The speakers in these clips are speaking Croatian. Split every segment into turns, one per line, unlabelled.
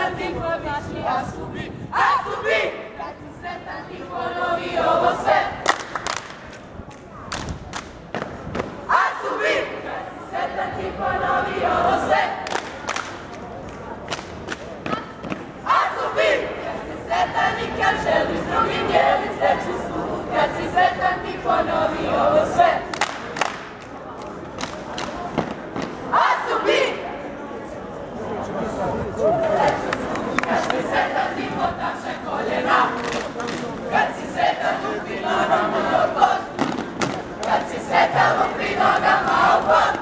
sretan ti poviši ASuBiH, ASuBiH! Kad si sretan ti ponovi ovo sve. ASuBiH! Kad si sretan ti ponovi ovo sve. ASuBiH! Kad si sretan i kad želiš drugim dijelit sreću svu. Kad si sretan ti ponovi ovo sve. ASuBiH! Kad si sretan ti potaše koljena. Kad si sretan ljubi nogama u pod. Kad si sretan lupi nogama u pod.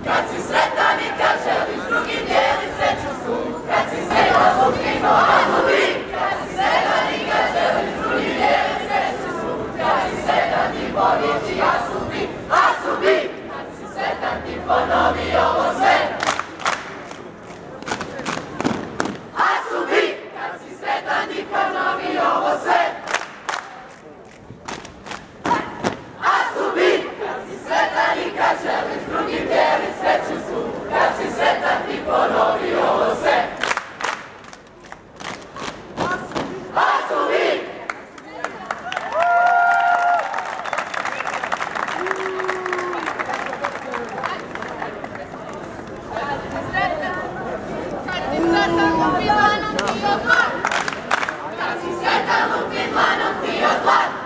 Kad si sretan i kad želiš drugim dijelit sreću svu. Kad si sretan lupi nogama u pod. Kad si sretan i kad želiš drugim dijelit sreću svu. Kad si sretan ti poviši ASuBiH, ASuBiH! Kad si sretan ti ponovi ovo sve. ASuBiH! Kad si sretan ti ponovi ovo sve. ASuBiH! Kad si sretan i kad želiš drugim dijelit sreću svu. Kad si sretan ti ponovi ovo sve. ASuBiH! Kad si sretan lupi dlanom ti od dlan.